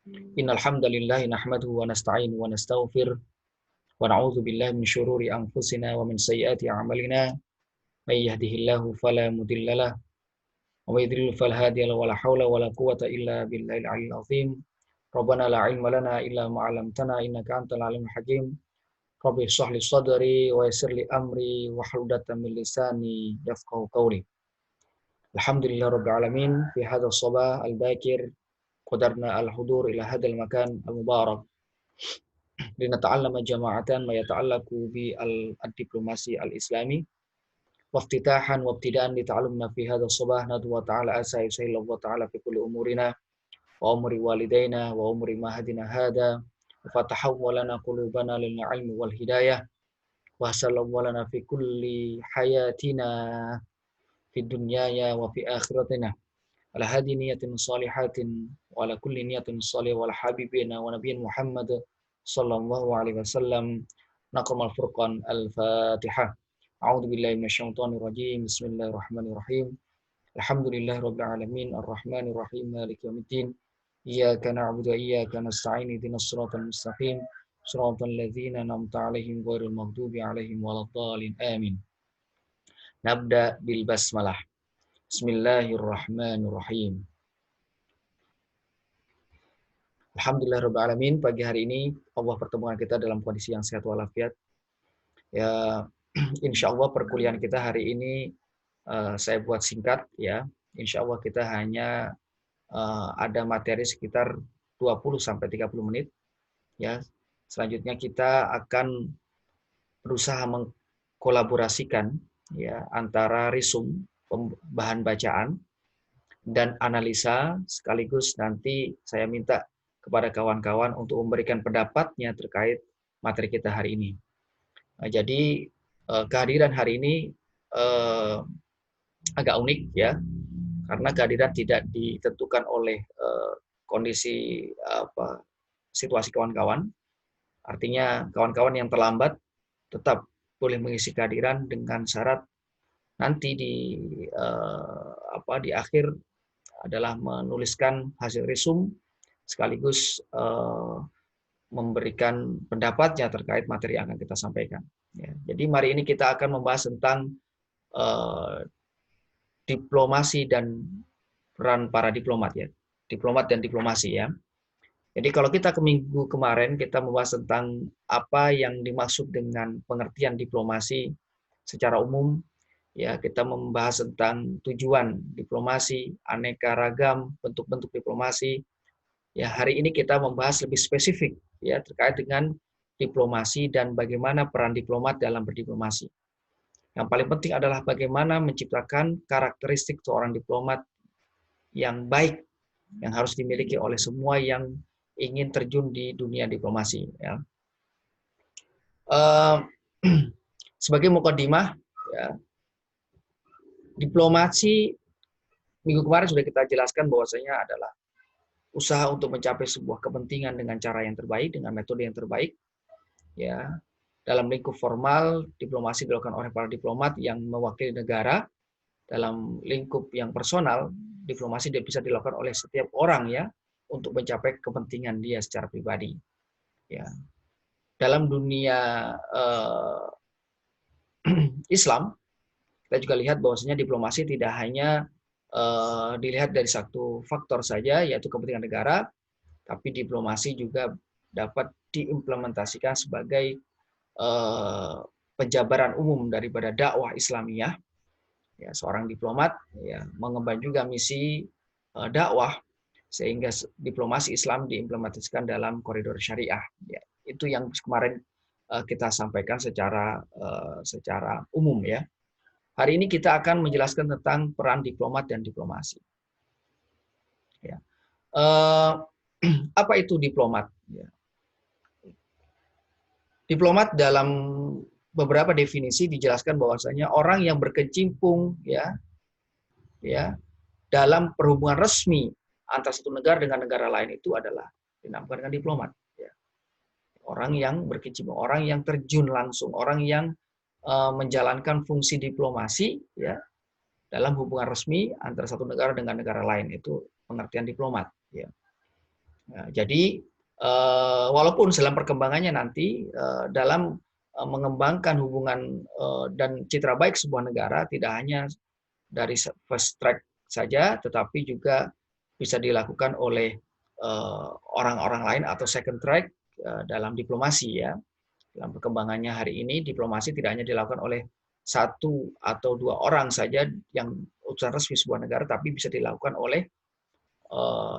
Innal hamdalillah nahmaduhu wa nasta'inu wa nastaghfir wa na'udzu billahi min syururi anfusina wa min sayyiati a'malina. May yahdihillahu fala mudhillalah wa may yudlil fala hadiyalah wa la haula wa la quwwata illa billahil aliyyil azim. Rabbana la ilma lana illa ma 'allamtana innaka antal alimul hakim. Rabbi shrah li sadri wa yassir li amri wa hlul 'uqdatam min lisani yafqahu qawli. Alhamdulillah rabbil alamin fi hadzal sabah al-bakir qadarna al-hudur ila hadzal makan al-mubarak linata'allama jama'atan ma yata'allaqu bi al-diplomasi al-islami waftitahan wabtidaan li ta'allumna fi hadha sabah nadu wa ta'ala asai wa ta'ala fi kulli umurina wa umri walidaina wa umri mahadina hada wa fatahaw lana qulubana lil ilmi wal hidayah wa sallallahu lana fi kulli hayatina fi dunyaya wa fi akhiratina ala hadi niyatin salihatin wa ala kulli niyatin salih wa ala habibina wa nabiyyin Muhammad sallallahu alaihi wasallam. Naqam al-Furqan al-Fatihah. A'udzu billahi minasyaitonir rajim. Bismillahirrahmanirrahim. Alhamdulillahi rabbil alamin arrahmanir rahim maliki yaumiddin. Iyyaka na'budu wa iyyaka nasta'in ihdinas siratal mustaqim. Siratal ladzina an'amta 'alaihim ghairil maghdubi 'alaihim waladdallin. Amin. Nabda bil basmalah. Bismillahirrahmanirrahim. Alhamdulillahirrahmanirrahim. Pagi hari ini Allah pertemuan kita dalam kondisi yang sehat walafiat. Ya, insya Allah perkuliahan kita hari ini saya buat singkat ya. Insya Allah kita hanya ada materi sekitar 20 sampai 30 menit ya. Selanjutnya kita akan berusaha mengkolaborasikan ya antara risum bahan bacaan dan analisa, sekaligus nanti saya minta kepada kawan-kawan untuk memberikan pendapatnya terkait materi kita hari ini. Nah, jadi kehadiran hari ini agak unik ya, karena kehadiran tidak ditentukan oleh kondisi situasi kawan-kawan. Artinya kawan-kawan yang terlambat tetap boleh mengisi kehadiran dengan syarat nanti di akhir adalah menuliskan hasil resum sekaligus memberikan pendapatnya terkait materi yang akan kita sampaikan. Ya, jadi mari ini kita akan membahas tentang diplomasi dan peran para diplomat ya, diplomat dan diplomasi ya. Jadi kalau kita ke minggu kemarin kita membahas tentang apa yang dimaksud dengan pengertian diplomasi secara umum. Ya, kita membahas tentang tujuan diplomasi, aneka ragam bentuk-bentuk diplomasi. Ya, hari ini kita membahas lebih spesifik ya terkait dengan diplomasi dan bagaimana peran diplomat dalam berdiplomasi. Yang paling penting adalah bagaimana menciptakan karakteristik seorang diplomat yang baik yang harus dimiliki oleh semua yang ingin terjun di dunia diplomasi ya. Sebagai mukadimah ya, diplomasi minggu kemarin sudah kita jelaskan bahwasanya adalah usaha untuk mencapai sebuah kepentingan dengan cara yang terbaik, dengan metode yang terbaik. Ya, dalam lingkup formal, diplomasi dilakukan oleh para diplomat yang mewakili negara. Dalam lingkup yang personal, diplomasi bisa dilakukan oleh setiap orang ya untuk mencapai kepentingan dia secara pribadi. Ya, dalam dunia Islam, kita juga lihat bahwasanya diplomasi tidak hanya dilihat dari satu faktor saja, yaitu kepentingan negara, tapi diplomasi juga dapat diimplementasikan sebagai penjabaran umum daripada dakwah Islamiyah. Ya, seorang diplomat ya mengemban juga misi dakwah sehingga diplomasi Islam diimplementasikan dalam koridor syariah. Ya, itu yang kemarin kita sampaikan secara umum ya. Hari ini kita akan menjelaskan tentang peran diplomat dan diplomasi. Ya. Apa itu diplomat? Ya. Diplomat dalam beberapa definisi dijelaskan bahwasanya orang yang berkecimpung ya dalam perhubungan resmi antara satu negara dengan negara lain itu adalah dinamakan dengan diplomat. Ya. Orang yang berkecimpung, orang yang terjun langsung, orang yang menjalankan fungsi diplomasi ya dalam hubungan resmi antara satu negara dengan negara lain, itu pengertian diplomat ya. Nah, jadi walaupun dalam perkembangannya nanti dalam mengembangkan hubungan dan citra baik sebuah negara tidak hanya dari first track saja, tetapi juga bisa dilakukan oleh orang-orang lain atau second track dalam diplomasi ya. Dalam perkembangannya hari ini, diplomasi tidak hanya dilakukan oleh satu atau dua orang saja yang utusan resmi sebuah negara, tapi bisa dilakukan oleh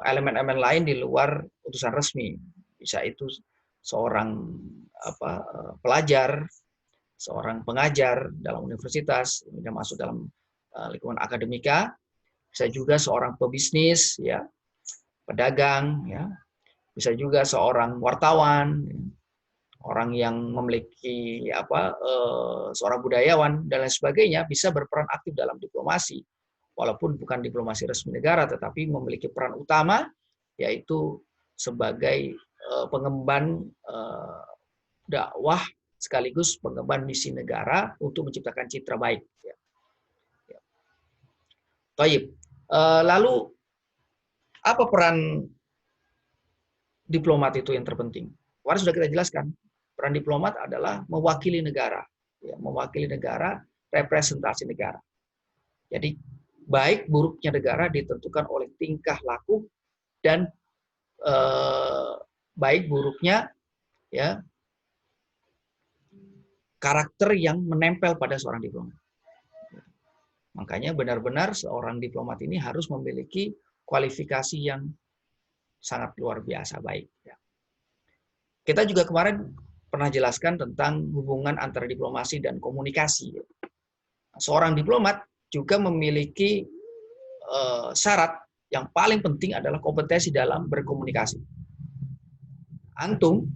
elemen-elemen lain di luar utusan resmi. Bisa itu seorang pelajar, seorang pengajar dalam universitas, yang masuk dalam lingkungan akademika, bisa juga seorang pebisnis, ya, pedagang, ya, bisa juga seorang wartawan, orang yang memiliki seorang budayawan dan lain sebagainya bisa berperan aktif dalam diplomasi, walaupun bukan diplomasi resmi negara, tetapi memiliki peran utama yaitu sebagai pengemban dakwah sekaligus pengemban misi negara untuk menciptakan citra baik. Baik. Lalu apa peran diplomat itu yang terpenting? Kemarin sudah kita jelaskan. Peran diplomat adalah mewakili negara, ya, mewakili negara, representasi negara. Jadi baik buruknya negara ditentukan oleh tingkah laku dan baik buruknya ya karakter yang menempel pada seorang diplomat. Makanya benar-benar seorang diplomat ini harus memiliki kualifikasi yang sangat luar biasa baik. Kita juga kemarin pernah jelaskan tentang hubungan antara diplomasi dan komunikasi. Seorang diplomat juga memiliki syarat yang paling penting adalah kompetensi dalam berkomunikasi. Antum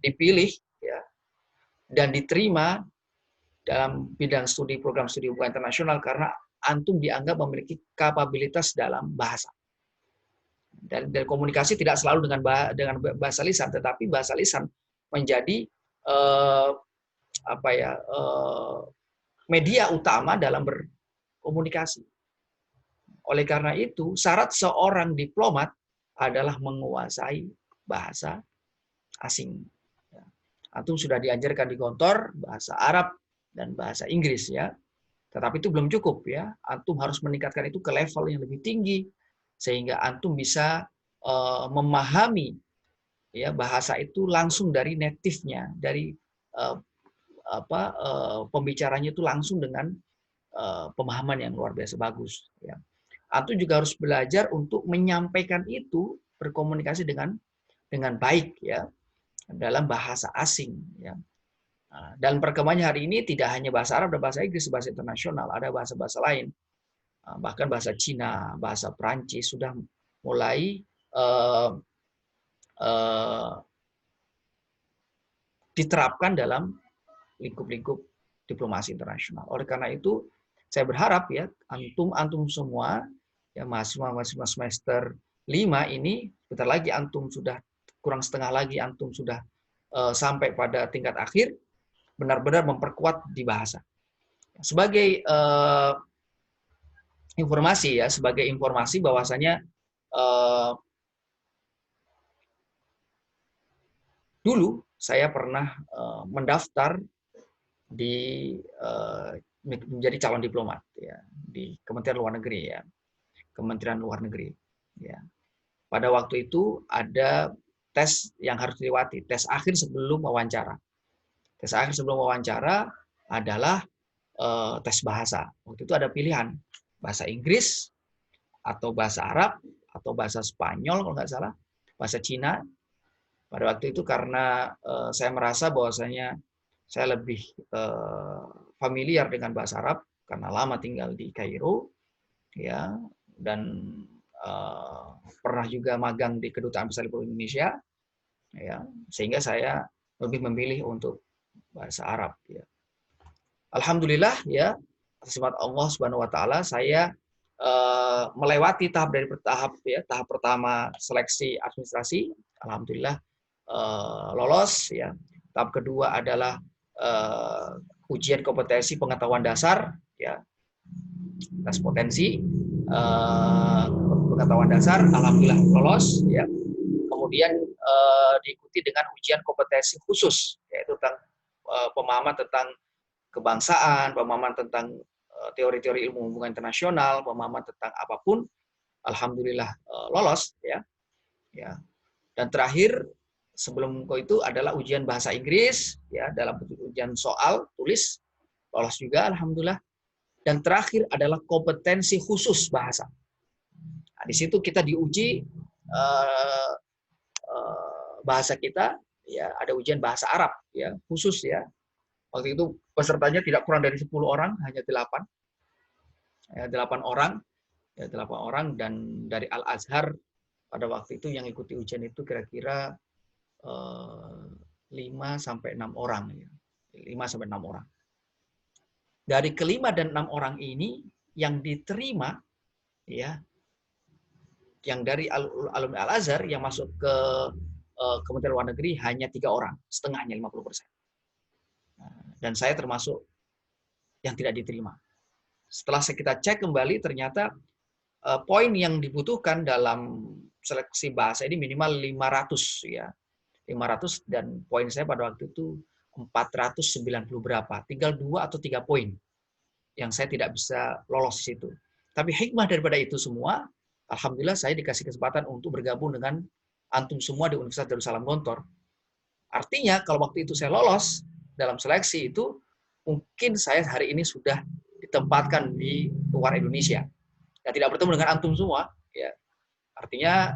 dipilih ya, dan diterima dalam bidang studi program studi hubungan internasional karena antum dianggap memiliki kapabilitas dalam bahasa. Dan komunikasi tidak selalu dengan bahasa lisan, tetapi bahasa lisan menjadi media utama dalam berkomunikasi. Oleh karena itu, syarat seorang diplomat adalah menguasai bahasa asing. Antum sudah diajarkan di kantor bahasa Arab dan bahasa Inggris ya. Tetapi itu belum cukup ya. Antum harus meningkatkan itu ke level yang lebih tinggi sehingga antum bisa memahami ya bahasa itu langsung dari native-nya, dari pembicaranya itu langsung dengan pemahaman yang luar biasa bagus ya. Antum juga harus belajar untuk menyampaikan itu, berkomunikasi dengan baik ya dalam bahasa asing ya. Dan perkembangannya hari ini tidak hanya bahasa Arab dan bahasa Inggris, bahasa internasional, ada bahasa-bahasa lain. Bahkan bahasa Cina, bahasa Perancis sudah mulai diterapkan dalam lingkup-lingkup diplomasi internasional. Oleh karena itu, saya berharap ya antum semua ya mahasiswa semester 5 ini bentar lagi antum sudah kurang setengah lagi antum sudah sampai pada tingkat akhir, benar-benar memperkuat di bahasa. Sebagai informasi bahwasanya dulu saya pernah mendaftar di menjadi calon diplomat ya di Kementerian Luar Negeri ya. Kementerian Luar Negeri ya. Pada waktu itu ada tes yang harus dilewati, tes akhir sebelum wawancara. Tes akhir sebelum wawancara adalah tes bahasa. Waktu itu ada pilihan bahasa Inggris atau bahasa Arab atau bahasa Spanyol kalau nggak salah, bahasa Cina. Pada waktu itu karena saya merasa bahwasanya saya lebih familiar dengan bahasa Arab karena lama tinggal di Kairo, ya, dan pernah juga magang di Kedutaan Besar Republik Indonesia, ya, sehingga saya lebih memilih untuk bahasa Arab. Ya. Alhamdulillah, ya, atas rahmat Allah Subhanahu Wa Taala, saya melewati tahap pertama seleksi administrasi, alhamdulillah lolos ya. Tahap kedua adalah ujian kompetensi pengetahuan dasar ya, tes potensi pengetahuan dasar, alhamdulillah lolos ya. kemudian diikuti dengan ujian kompetensi khusus, yaitu tentang pemahaman tentang kebangsaan, pemahaman tentang teori-teori ilmu hubungan internasional, pemahaman tentang apapun. Alhamdulillah lolos, ya. Ya. Dan terakhir sebelum itu adalah ujian bahasa Inggris, ya, dalam bentuk ujian soal tulis, lolos juga, alhamdulillah. Dan terakhir adalah kompetensi khusus bahasa. Nah, di situ kita diuji bahasa kita, ya, ada ujian bahasa Arab, ya, khusus, ya. Waktu itu pesertanya tidak kurang dari 10 orang, hanya 8. Ya, 8 orang, ya, 8 orang, dan dari Al-Azhar pada waktu itu yang ikuti ujian itu kira-kira 5-6 orang, ya. 5-6 orang. Dari kelima dan 6 orang ini yang diterima, ya, yang dari alumni Al-Azhar yang masuk ke Kementerian Luar Negeri hanya 3 orang, setengahnya 50%. Dan saya termasuk yang tidak diterima. Setelah kita cek kembali, ternyata poin yang dibutuhkan dalam seleksi bahasa ini minimal 500, ya. 500, dan poin saya pada waktu itu 490 berapa. Tinggal 2 atau 3 poin yang saya tidak bisa lolos di situ. Tapi hikmah daripada itu semua, alhamdulillah saya dikasih kesempatan untuk bergabung dengan antum semua di Universitas Darussalam Gontor. Artinya kalau waktu itu saya lolos dalam seleksi itu, mungkin saya hari ini sudah ditempatkan di luar Indonesia. Ya, tidak bertemu dengan antum semua, ya. Artinya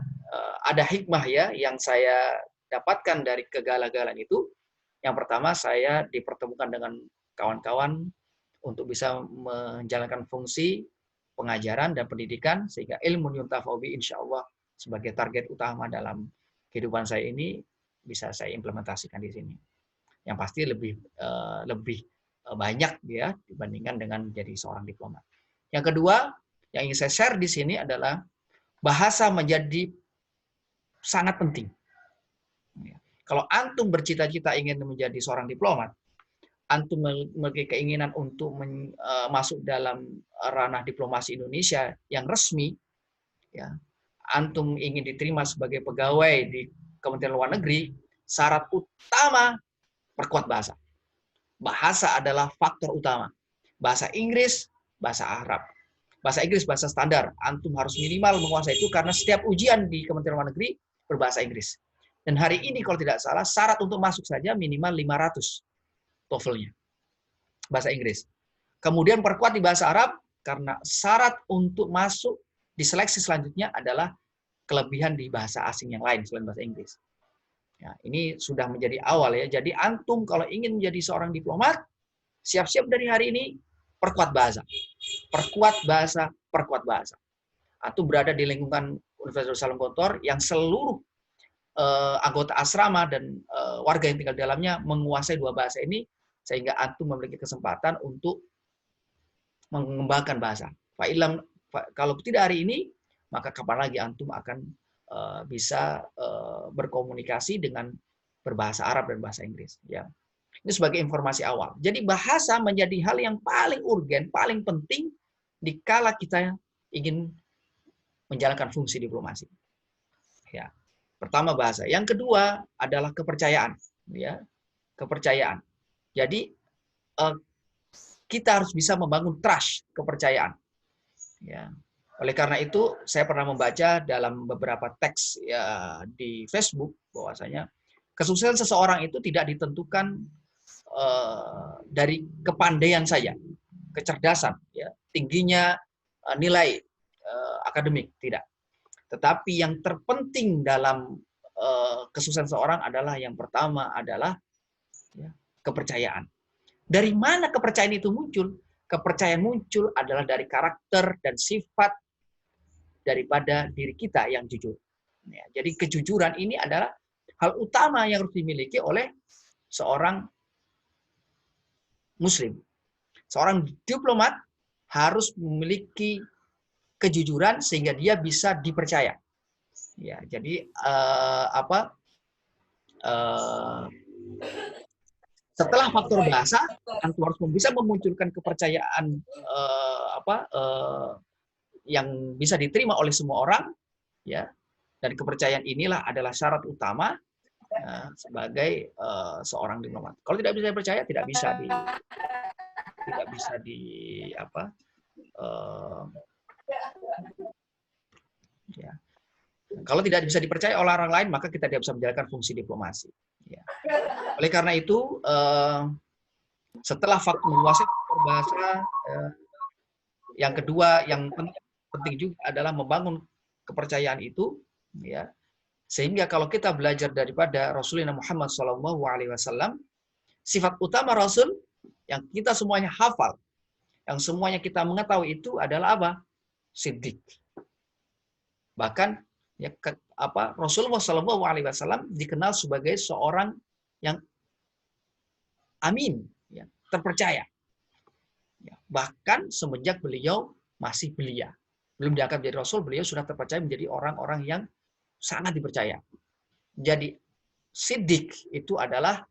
ada hikmah, ya, yang saya dapatkan dari kegagalan itu. Yang pertama, saya dipertemukan dengan kawan-kawan untuk bisa menjalankan fungsi pengajaran dan pendidikan, sehingga ilmu yuntafa'u bi insya Allah sebagai target utama dalam kehidupan saya ini bisa saya implementasikan di sini. Yang pasti lebih banyak, ya, dibandingkan dengan jadi seorang diplomat. Yang kedua, yang ingin saya share di sini adalah bahasa menjadi sangat penting. Kalau antum bercita-cita ingin menjadi seorang diplomat, antum memiliki keinginan untuk masuk dalam ranah diplomasi Indonesia yang resmi, ya, antum ingin diterima sebagai pegawai di Kementerian Luar Negeri, syarat utama perkuat bahasa. Bahasa adalah faktor utama. Bahasa Inggris, bahasa Arab. Bahasa Inggris, bahasa standar. Antum harus minimal menguasai itu karena setiap ujian di Kementerian Luar Negeri berbahasa Inggris. Dan hari ini kalau tidak salah, syarat untuk masuk saja minimal 500 TOEFL-nya. Bahasa Inggris. Kemudian perkuat di bahasa Arab, karena syarat untuk masuk di seleksi selanjutnya adalah kelebihan di bahasa asing yang lain selain bahasa Inggris. Ya, ini sudah menjadi awal, ya. Jadi antum kalau ingin menjadi seorang diplomat, siap-siap dari hari ini perkuat bahasa. Perkuat bahasa, perkuat bahasa. Antum berada di lingkungan Universitas Darussalam Gontor yang seluruh anggota asrama dan warga yang tinggal di dalamnya menguasai 2 bahasa ini, sehingga antum memiliki kesempatan untuk mengembangkan bahasa. Kalau tidak hari ini, maka kapan lagi antum akan bisa berkomunikasi dengan berbahasa Arab dan bahasa Inggris, ya. Ini sebagai informasi awal. Jadi bahasa menjadi hal yang paling urgen, paling penting dikala kita ingin menjalankan fungsi diplomasi. Ya. Pertama bahasa. Yang kedua adalah kepercayaan, ya. Kepercayaan. Jadi kita harus bisa membangun trust, kepercayaan. Ya. Oleh karena itu, saya pernah membaca dalam beberapa teks, ya, di Facebook bahwasanya kesuksesan seseorang itu tidak ditentukan dari kepandaian saja, kecerdasan, ya, tingginya nilai akademik, tidak. Tetapi yang terpenting dalam kesuksesan seseorang adalah yang pertama adalah, ya, kepercayaan. Dari mana kepercayaan itu muncul? Kepercayaan muncul adalah dari karakter dan sifat daripada diri kita yang jujur. Ya, jadi kejujuran ini adalah hal utama yang harus dimiliki oleh seorang Muslim. Seorang diplomat harus memiliki kejujuran sehingga dia bisa dipercaya. Ya, jadi setelah faktor bahasa, antum harus bisa memunculkan kepercayaan yang bisa diterima oleh semua orang, ya. Dan kepercayaan inilah adalah syarat utama sebagai seorang diplomat. Kalau tidak bisa dipercaya, tidak bisa di apa ya. Kalau tidak bisa dipercaya oleh orang lain, maka kita tidak bisa menjalankan fungsi diplomasi. Ya. Oleh karena itu, setelah faktor menguasai bahasa, yang kedua yang penting juga adalah membangun kepercayaan itu, ya. Sehingga kalau kita belajar daripada Rasulullah Muhammad SAW, sifat utama Rasul yang kita semuanya hafal, yang semuanya kita mengetahui itu adalah apa? Siddiq. Bahkan ya, Rasulullah SAW dikenal sebagai seorang yang amin, ya, terpercaya. Ya, bahkan semenjak beliau masih belia, belum diangkat menjadi Rasul, beliau sudah terpercaya menjadi orang-orang yang sangat dipercaya. Jadi Siddiq itu adalah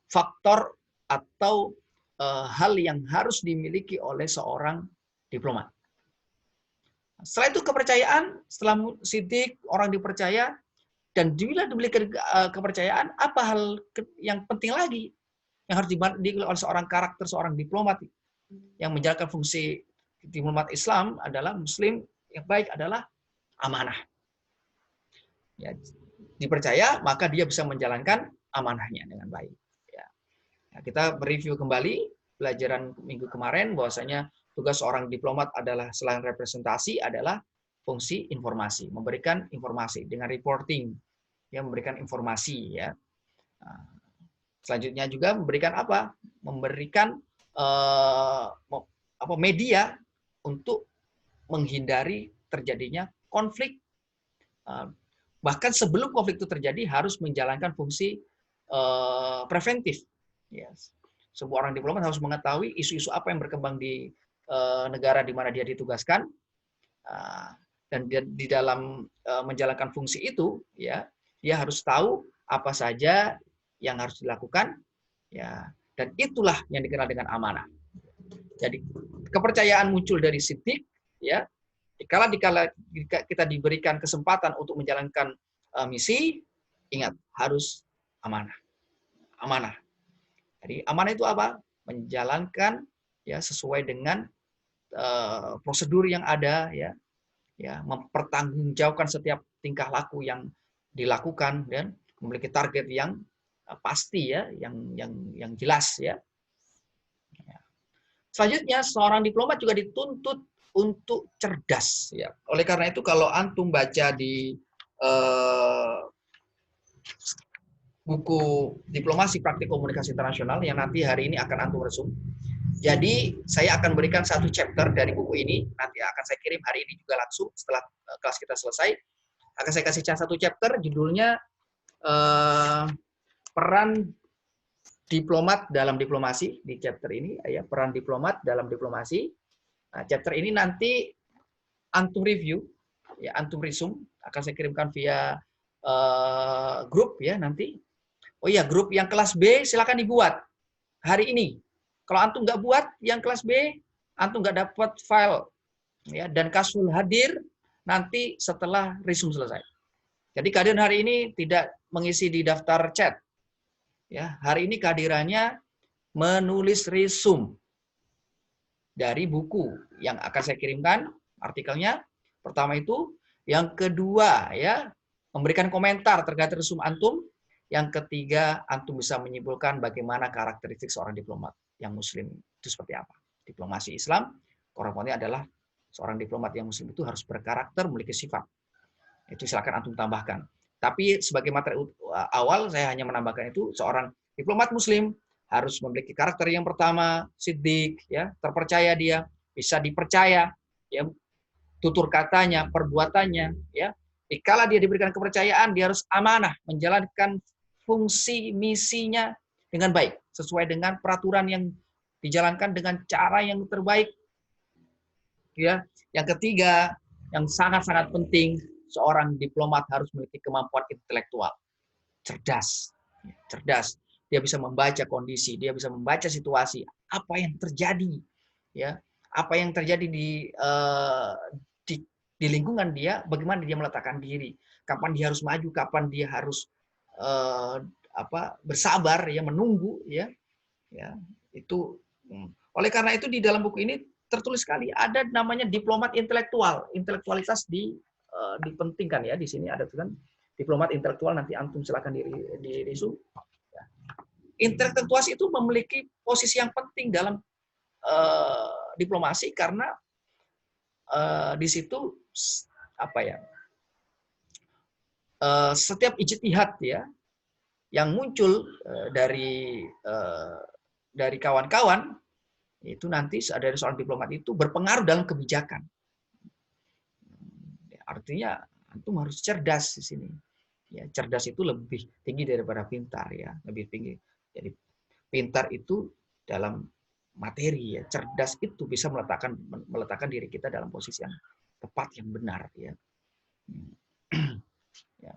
faktor atau hal yang harus dimiliki oleh seorang diplomat. Setelah itu kepercayaan, setelah siddiq, orang dipercaya, dan bila diberikan kepercayaan, apa hal yang penting lagi yang harus dimiliki oleh seorang karakter, seorang diplomat yang menjalankan fungsi diplomat Islam adalah Muslim yang baik adalah amanah. Ya, dipercaya, maka dia bisa menjalankan amanahnya dengan baik. Ya. Nah, kita mereview kembali pelajaran minggu kemarin bahwasanya tugas seorang diplomat adalah selain representasi adalah fungsi informasi, memberikan informasi dengan reporting, ya, memberikan informasi, ya. Nah, selanjutnya juga memberikan apa? Memberikan media untuk menghindari terjadinya konflik. Bahkan sebelum konflik itu terjadi harus menjalankan fungsi preventif. Yes. Sebuah orang diplomat harus mengetahui isu-isu apa yang berkembang di negara di mana dia ditugaskan, dan di dalam menjalankan fungsi itu, ya, dia harus tahu apa saja yang harus dilakukan, ya, dan itulah yang dikenal dengan amanah. Jadi kepercayaan muncul dari siddiq, ya. Dikala kita diberikan kesempatan untuk menjalankan misi, ingat harus amanah. Amanah. Jadi amanah itu apa? Menjalankan, ya, sesuai dengan prosedur yang ada, ya, mempertanggungjawabkan setiap tingkah laku yang dilakukan dan memiliki target yang pasti, ya, yang jelas, ya. Selanjutnya seorang diplomat juga dituntut untuk cerdas, ya. Oleh karena itu kalau antum baca di buku Diplomasi Praktik Komunikasi Internasional yang nanti hari ini akan antum resum. Jadi saya akan berikan satu chapter dari buku ini, nanti akan saya kirim hari ini juga langsung setelah kelas kita selesai. Akan saya kasih satu chapter, judulnya peran diplomat dalam diplomasi. Di chapter ini, ya, peran diplomat dalam diplomasi. Nah, chapter ini nanti antum review, ya, antum resum, akan saya kirimkan via grup, ya, nanti. Oh iya, grup yang kelas B silakan dibuat hari ini. Kalau antum nggak buat yang kelas B, antum nggak dapat file, ya, dan kasul hadir nanti setelah resum selesai. Jadi kehadiran hari ini tidak mengisi di daftar chat, ya. Hari ini kehadirannya menulis resum dari buku yang akan saya kirimkan artikelnya. Pertama itu, yang kedua, ya, memberikan komentar terkait resum antum. Yang ketiga, antum bisa menyimpulkan bagaimana karakteristik seorang diplomat yang muslim itu seperti apa. Diplomasi Islam, korbannya adalah seorang diplomat yang muslim itu harus berkarakter, memiliki sifat. Itu silakan antum tambahkan. Tapi sebagai materi awal, saya hanya menambahkan itu, seorang diplomat muslim harus memiliki karakter yang pertama, siddiq, ya, terpercaya dia, bisa dipercaya, ya, tutur katanya, perbuatannya, ya. Dikala dia diberikan kepercayaan, dia harus amanah, menjalankan fungsi misinya dengan baik, sesuai dengan peraturan yang dijalankan dengan cara yang terbaik. Ya, yang ketiga, yang sangat-sangat penting, seorang diplomat harus memiliki kemampuan intelektual, cerdas, cerdas. Dia bisa membaca kondisi, dia bisa membaca situasi, apa yang terjadi, ya, apa yang terjadi di di lingkungan dia, bagaimana dia meletakkan diri, kapan dia harus maju, kapan dia harus bersabar, ya, menunggu, ya, itu. Oleh karena itu di dalam buku ini tertulis sekali ada namanya diplomat intelektual, intelektualitas dipentingkan, ya, di sini ada tulisan diplomat intelektual, nanti antum silakan di resu. Intelektualitas itu memiliki posisi yang penting dalam diplomasi karena di situ setiap ijtihad, ya, yang muncul dari kawan-kawan itu nanti dari seorang diplomat itu berpengaruh dalam kebijakan. Artinya antum harus cerdas di sini. Ya, cerdas itu lebih tinggi daripada pintar, ya, lebih tinggi. Jadi pintar itu dalam materi, ya, cerdas itu bisa meletakkan diri kita dalam posisi yang tepat, yang benar, ya. Ya.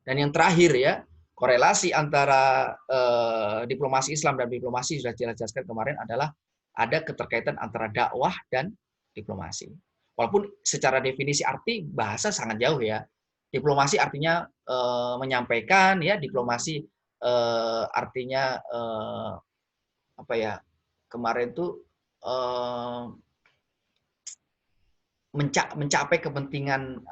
Dan yang terakhir, ya, korelasi antara diplomasi Islam dan diplomasi sudah dijelaskan kemarin adalah ada keterkaitan antara dakwah dan diplomasi. Walaupun secara definisi arti bahasa sangat jauh, ya. Diplomasi artinya menyampaikan, ya, diplomasi artinya kemarin tuh mencapai kepentingan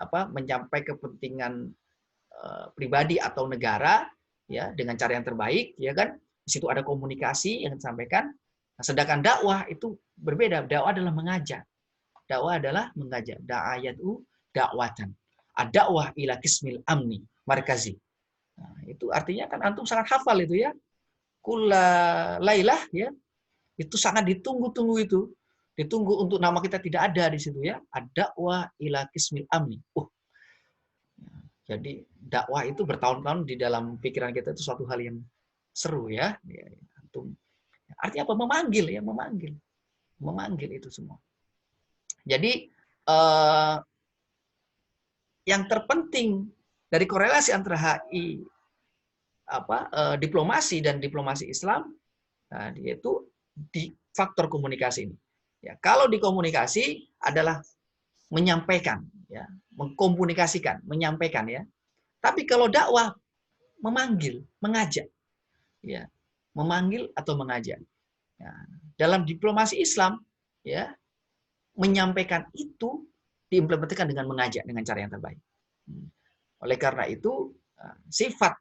pribadi atau negara, ya, dengan cara yang terbaik, ya kan. Di situ ada komunikasi yang disampaikan. Nah, sedangkan dakwah itu berbeda. Dakwah adalah mengajak. Dakwah adalah mengajak. Da'ayatu dakwatan. Ad-dakwah ila kismil amni markazi. Nah, itu artinya kan antum sangat hafal itu, ya. Kulla lailah, ya. Itu sangat ditunggu-tunggu itu. Ditunggu untuk nama kita tidak ada di situ, ya. Ad-dakwah ila kismil amni. Jadi dakwah itu bertahun-tahun di dalam pikiran kita itu suatu hal yang seru, ya. Antum. Artinya apa? Memanggil, ya, memanggil. Memanggil itu semua. Jadi yang terpenting dari korelasi antara HI diplomasi dan diplomasi Islam, nah, yaitu di faktor komunikasi ini. Ya, kalau di komunikasi adalah menyampaikan, ya, mengkomunikasikan, menyampaikan, ya. Tapi kalau dakwah memanggil, mengajak, ya, memanggil atau mengajak. Ya, dalam diplomasi Islam, ya, menyampaikan itu diimplementasikan dengan mengajak dengan cara yang terbaik. Oleh karena itu, sifat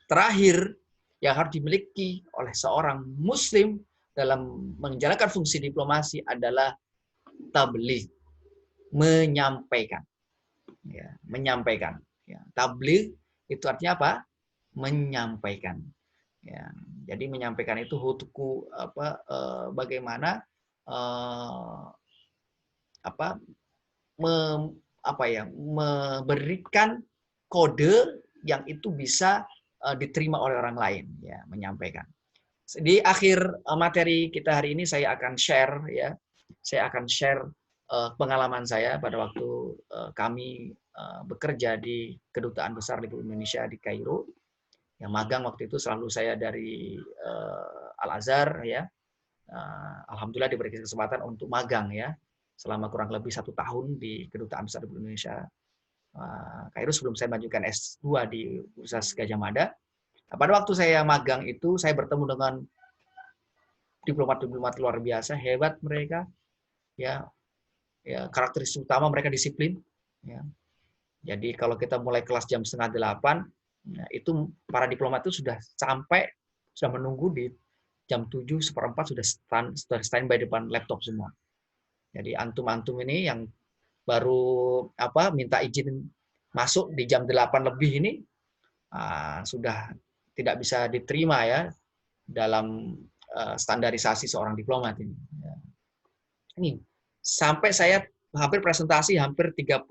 terakhir yang harus dimiliki oleh seorang muslim dalam menjalankan fungsi diplomasi adalah tabligh, menyampaikan. Ya, menyampaikan. Ya, tabligh itu artinya apa? Menyampaikan. Ya, jadi menyampaikan itu hutuku bagaimana memberikan kode yang itu bisa diterima oleh orang lain, ya, menyampaikan. Di akhir materi kita hari ini saya akan share, ya. Saya akan share pengalaman saya pada waktu kami bekerja di Kedutaan Besar Republik Indonesia di Kairo. Yang magang waktu itu selalu saya dari Al-Azhar, ya. Alhamdulillah diberi kesempatan untuk magang, ya, selama kurang lebih 1 tahun di Kedutaan Besar Republik Indonesia Kairo sebelum saya melanjutkan S2 di Universitas Gadjah Mada. Nah, pada waktu saya magang itu saya bertemu dengan diplomat-diplomat luar biasa, hebat mereka, ya. Ya, karakteristik utama mereka disiplin, ya. Jadi kalau kita mulai kelas jam 7:30, ya, itu para diplomat itu sudah menunggu di jam 7:15 sudah standby depan laptop semua. Jadi antum-antum ini yang baru minta izin masuk di jam 8 lebih ini sudah tidak bisa diterima, ya, dalam standarisasi seorang diplomat ini. Ya. Ini sampai saya hampir presentasi hampir 30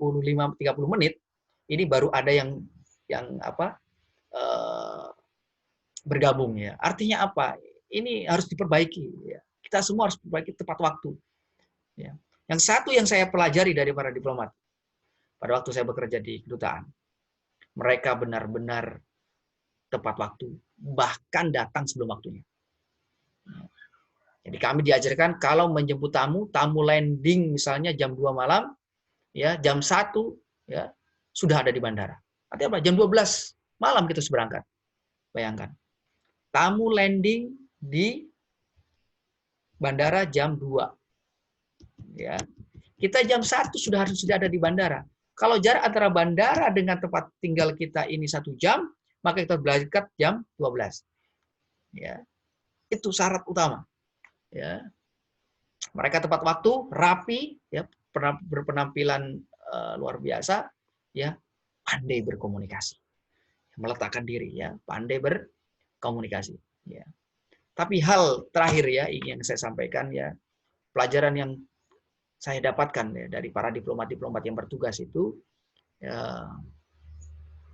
menit, ini baru ada yang bergabung, ya. Artinya apa? Ini harus diperbaiki, ya. Kita semua harus perbaiki tepat waktu, ya. Yang satu yang saya pelajari dari para diplomat pada waktu saya bekerja di kedutaan, mereka benar-benar tepat waktu, bahkan datang sebelum waktunya. Jadi kami diajarkan kalau menjemput tamu, tamu landing misalnya jam 2 malam, ya jam 1 ya sudah ada di bandara. Artinya apa? Jam 12 malam kita sudah berangkat. Bayangkan. Tamu landing di bandara jam 2. Ya. Kita jam 1 sudah ada di bandara. Kalau jarak antara bandara dengan tempat tinggal kita ini 1 jam, maka kita berangkat jam 12. Ya. Itu syarat utama. Ya. Mereka tepat waktu, rapi, ya, berpenampilan luar biasa, ya, pandai berkomunikasi, meletakkan diri, ya, pandai berkomunikasi. Ya. Tapi hal terakhir ya yang saya sampaikan ya, pelajaran yang saya dapatkan ya dari para diplomat-diplomat yang bertugas itu, ya,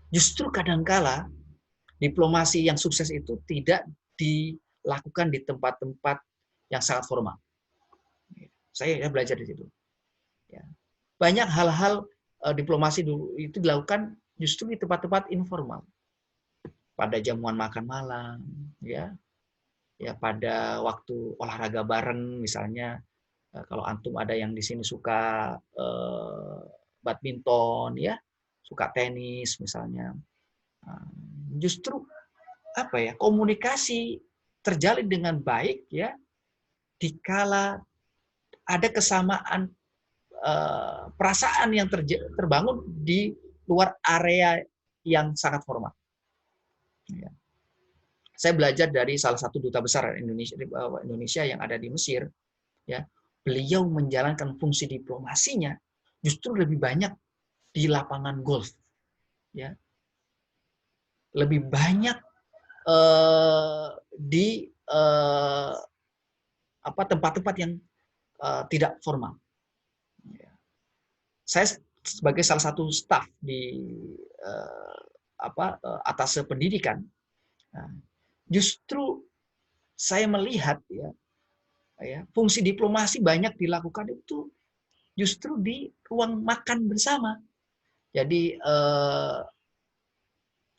justru kadangkala diplomasi yang sukses itu tidak dilakukan di tempat-tempat yang sangat formal. Saya belajar di situ. Ya. Banyak hal-hal diplomasi dulu itu dilakukan justru di tempat-tempat informal. Pada jamuan makan malam, ya, ya pada waktu olahraga bareng misalnya. Kalau antum ada yang di sini suka badminton, ya, suka tenis misalnya, justru apa ya, komunikasi terjalin dengan baik ya dikala ada kesamaan perasaan yang terbangun di luar area yang sangat formal. Ya. Saya belajar dari salah satu duta besar Indonesia yang ada di Mesir. Ya, beliau menjalankan fungsi diplomasinya justru lebih banyak di lapangan golf. Ya, lebih banyak di tempat-tempat yang tidak formal. Saya sebagai salah satu staf di atas pendidikan, justru saya melihat ya fungsi diplomasi banyak dilakukan itu justru di ruang makan bersama. Jadi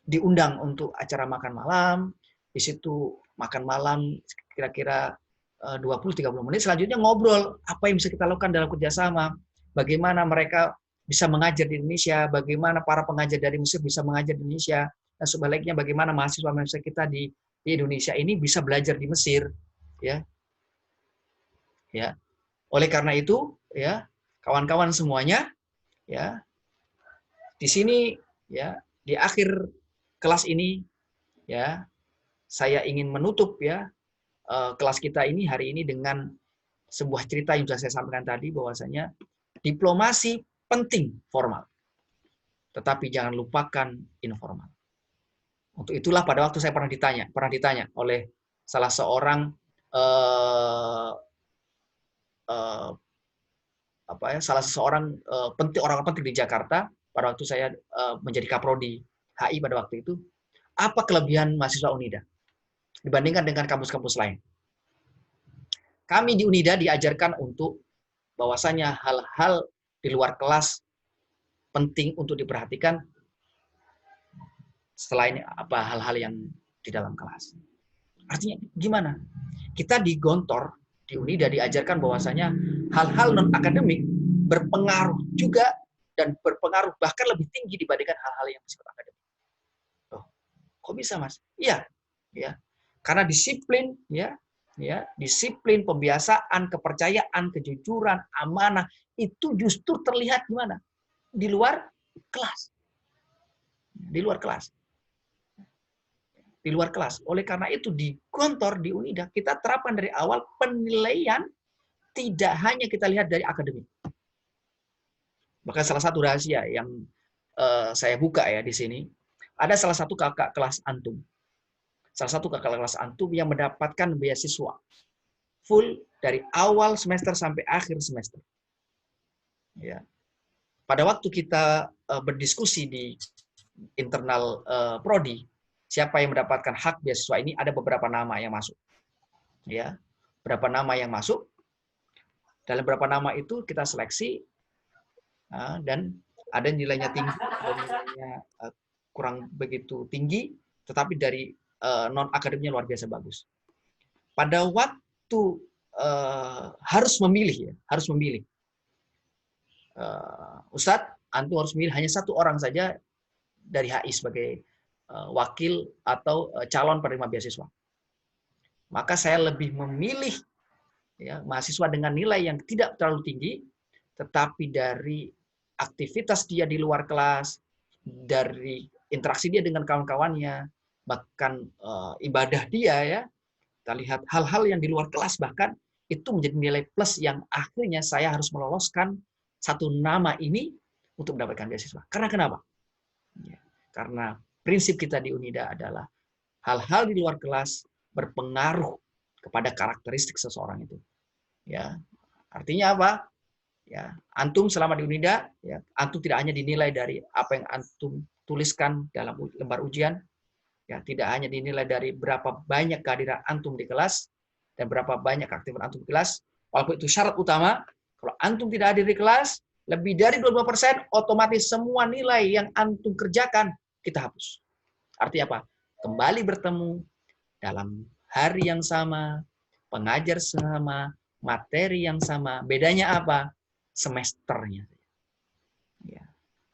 diundang untuk acara makan malam, di situ makan malam kira-kira 20-30 menit, selanjutnya ngobrol apa yang bisa kita lakukan dalam kerjasama, bagaimana mereka bisa mengajar di Indonesia, bagaimana para pengajar dari Mesir bisa mengajar di Indonesia, dan sebaliknya bagaimana mahasiswa kita di Indonesia ini bisa belajar di Mesir, ya. Ya. Oleh karena itu, ya, kawan-kawan semuanya, ya, di sini, ya, di akhir kelas ini, ya, saya ingin menutup ya kelas kita ini hari ini dengan sebuah cerita yang sudah saya sampaikan tadi, bahwasanya diplomasi penting formal, tetapi jangan lupakan informal. Untuk itulah pada waktu saya pernah ditanya oleh salah seorang salah seorang orang penting di Jakarta pada waktu saya menjadi kaprodi HI pada waktu itu, apa kelebihan mahasiswa Unida dibandingkan dengan kampus-kampus lain? Kami di Unida diajarkan untuk bahwasanya hal-hal di luar kelas penting untuk diperhatikan selain hal-hal yang di dalam kelas. Artinya gimana? Kita di Gontor, di Unida diajarkan bahwasanya hal-hal non-akademik berpengaruh juga dan berpengaruh bahkan lebih tinggi dibandingkan hal-hal yang bersifat akademik. Oh, kok bisa, Mas? Iya, ya. Karena disiplin, ya, disiplin, pembiasaan, kepercayaan, kejujuran, amanah itu justru terlihat gimana? Di luar kelas. Di luar kelas. Di luar kelas. Oleh karena itu di Gontor, di Unida, kita terapkan dari awal penilaian tidak hanya kita lihat dari akademik. Bahkan salah satu rahasia yang saya buka ya di sini, ada salah satu kakak kelas antum. Salah satu kakak kelas antum yang mendapatkan beasiswa full dari awal semester sampai akhir semester. Ya. Pada waktu kita berdiskusi di internal prodi, siapa yang mendapatkan hak beasiswa ini, ada beberapa nama yang masuk. Ya, berapa nama yang masuk. Dalam beberapa nama itu kita seleksi dan ada nilainya tinggi, ada nilainya kurang begitu tinggi, tetapi dari non akademiknya luar biasa bagus. Pada waktu harus memilih ya, harus memilih. Ustadz, antum harus memilih hanya satu orang saja dari HI sebagai wakil atau calon penerima beasiswa. Maka saya lebih memilih ya, mahasiswa dengan nilai yang tidak terlalu tinggi, tetapi dari aktivitas dia di luar kelas, dari interaksi dia dengan kawan-kawannya, bahkan ibadah dia ya, kita lihat hal-hal yang di luar kelas bahkan itu menjadi nilai plus yang akhirnya saya harus meloloskan satu nama ini untuk mendapatkan beasiswa. Karena kenapa? Ya, karena prinsip kita di UNIDA adalah hal-hal di luar kelas berpengaruh kepada karakteristik seseorang itu. Ya, artinya apa? Ya, antum selama di UNIDA, ya, antum tidak hanya dinilai dari apa yang antum tuliskan dalam lembar ujian, ya, tidak hanya dinilai dari berapa banyak kehadiran antum di kelas dan berapa banyak aktivitas antum di kelas, walaupun itu syarat utama. Kalau antum tidak hadir di kelas, lebih dari 22%, otomatis semua nilai yang antum kerjakan kita hapus. Artinya apa? Kembali bertemu dalam hari yang sama, pengajar sama, materi yang sama. Bedanya apa? Semesternya. Ya.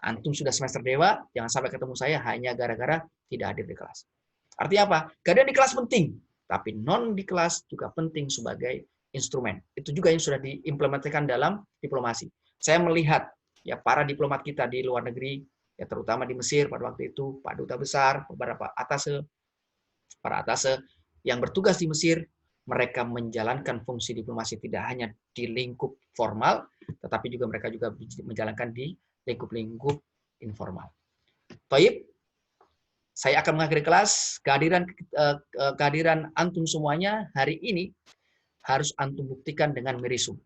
Antum sudah semester dewa, jangan sampai ketemu saya hanya gara-gara tidak hadir di kelas. Artinya apa? Kehadiran di kelas penting, tapi non di kelas juga penting sebagai instrumen. Itu juga yang sudah diimplementasikan dalam diplomasi. Saya melihat ya para diplomat kita di luar negeri, ya terutama di Mesir pada waktu itu, Pak Duta Besar, beberapa para atase yang bertugas di Mesir, mereka menjalankan fungsi diplomasi tidak hanya di lingkup formal, tetapi juga mereka juga menjalankan di lingkup-lingkup informal. Baik, saya akan mengakhiri kelas. Kehadiran antum semuanya hari ini harus antum buktikan dengan meresum.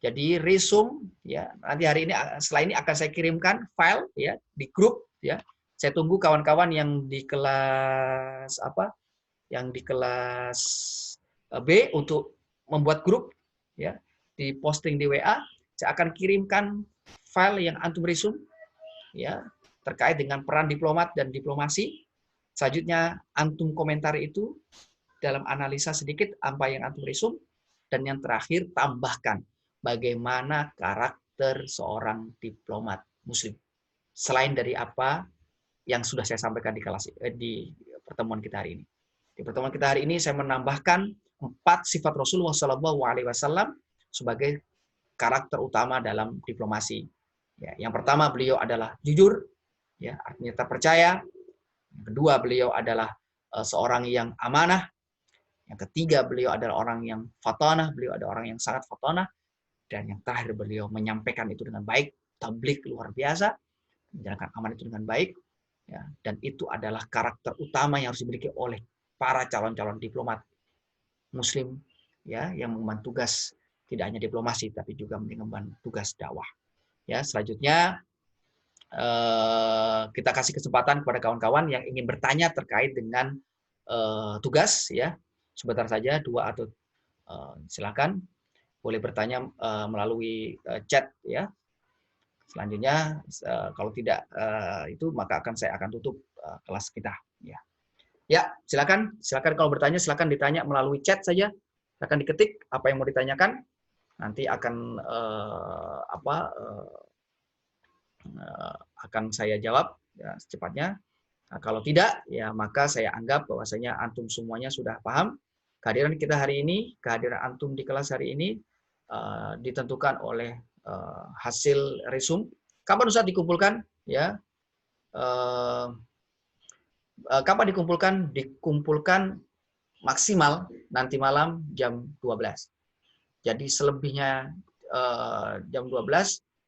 Jadi resume ya, nanti hari ini setelah ini akan saya kirimkan file ya di grup ya. Saya tunggu kawan-kawan yang di kelas apa? Yang di kelas B untuk membuat grup ya, di posting di WA. Saya akan kirimkan file yang antum resume ya terkait dengan peran diplomat dan diplomasi. Selanjutnya antum komentari itu dalam analisa sedikit apa yang antum resume, dan yang terakhir tambahkan bagaimana karakter seorang diplomat muslim selain dari apa yang sudah saya sampaikan di pertemuan kita hari ini. Di pertemuan kita hari ini saya menambahkan 4 sifat Rasulullah SAW sebagai karakter utama dalam diplomasi. Ya, yang pertama beliau adalah jujur, ya artinya terpercaya. Yang kedua beliau adalah seorang yang amanah. Yang ketiga beliau adalah orang yang fatanah, beliau adalah orang yang sangat fatanah. Dan yang terakhir beliau menyampaikan itu dengan baik, tablik luar biasa, menjalankan amanah itu dengan baik. Ya, dan itu adalah karakter utama yang harus dimiliki oleh para calon-calon diplomat muslim ya yang mengemban tugas tidak hanya diplomasi tapi juga mengemban tugas dakwah. Ya, selanjutnya kita kasih kesempatan kepada kawan-kawan yang ingin bertanya terkait dengan tugas ya. Sebentar saja 2 atau silakan boleh bertanya melalui chat ya. Selanjutnya kalau tidak itu maka saya akan tutup kelas kita ya. Ya, silakan kalau bertanya silakan ditanya melalui chat saja. Silakan diketik apa yang mau ditanyakan. Nanti akan akan saya jawab ya, secepatnya. Nah, kalau tidak ya maka saya anggap bahwasanya antum semuanya sudah paham. Kehadiran kita hari ini, kehadiran antum di kelas hari ini ditentukan oleh hasil resume. Kapan Ustaz dikumpulkan? Ya. Kapan dikumpulkan? Dikumpulkan maksimal nanti malam jam 12. Jadi selebihnya jam 12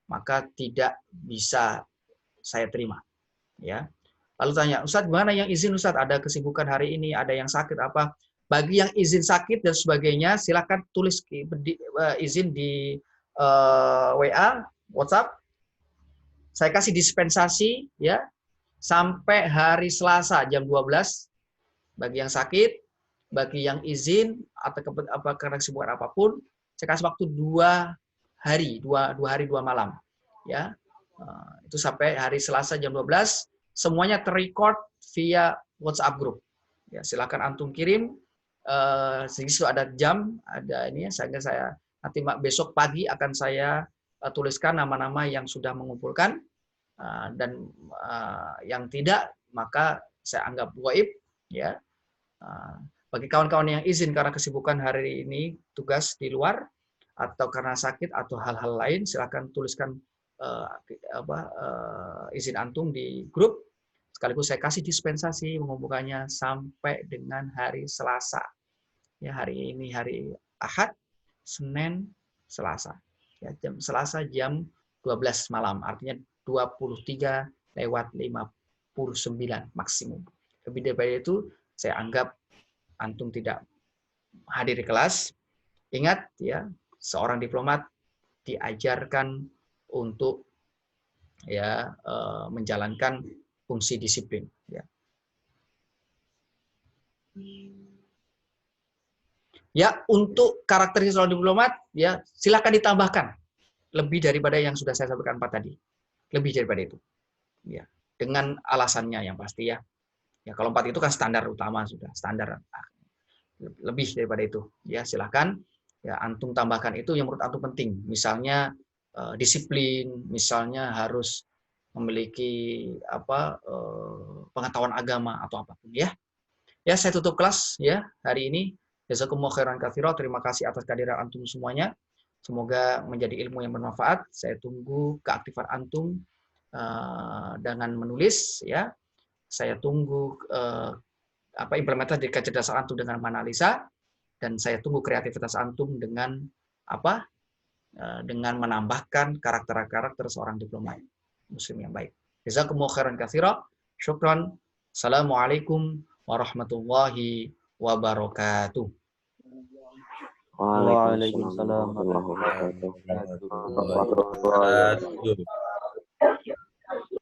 maka tidak bisa saya terima. Ya. Lalu tanya, Ustadz gimana yang izin Ustadz? Ada kesibukan hari ini, ada yang sakit apa? Bagi yang izin sakit dan sebagainya, silakan tulis izin di WA, WhatsApp. Saya kasih dispensasi ya sampai hari Selasa jam 12 bagi yang sakit, bagi yang izin atau karena kesibukan apapun, saya kasih waktu 2 hari, 2 hari 2 malam. Ya. Itu sampai hari Selasa jam 12, semuanya terrecord via WhatsApp group. Ya, silakan antum kirim Jadi sudah ada jam, ada ini, sehingga saya nanti besok pagi akan saya tuliskan nama-nama yang sudah mengumpulkan, dan yang tidak maka saya anggap gaib, ya. Bagi kawan-kawan yang izin karena kesibukan hari ini tugas di luar atau karena sakit atau hal-hal lain, silakan tuliskan izin antum di grup. Sekaligus saya kasih dispensasi mengumpulkannya sampai dengan hari Selasa. Ya, hari ini hari Ahad, Senin, Selasa. Ya, Selasa jam 12 malam, artinya 23:59 maksimum. Lebih daripada itu, saya anggap antum tidak hadir di kelas. Ingat ya, seorang diplomat diajarkan untuk ya menjalankan fungsi disiplin. Ya. Ya, untuk karakteristik seorang diplomat, ya silakan ditambahkan lebih daripada yang sudah saya sampaikan tadi. Lebih daripada itu. Ya, dengan alasannya yang pasti ya. Ya, kalau 4 itu kan standar utama sudah, standar. Lebih daripada itu. Ya, silakan ya antum tambahkan itu yang menurut antum penting. Misalnya disiplin, misalnya harus memiliki pengetahuan agama atau apapun ya. Ya, saya tutup kelas ya hari ini. Jazakumullah khairan katsira. Terima kasih atas kehadiran antum semuanya. Semoga menjadi ilmu yang bermanfaat. Saya tunggu keaktifan antum dengan menulis ya. Saya tunggu implementasi dari kecerdasan antum dengan menganalisa, dan saya tunggu kreativitas antum dengan dengan menambahkan karakter-karakter seorang diplomat muslim yang baik. Jazakumullah khairan katsira. Syukran. Assalamualaikum warahmatullahi wabarakatuh. Waalaikumsalam Waalaikumsalam warahmatullahi warahmatullahi wabarakatuh. wabarakatuh.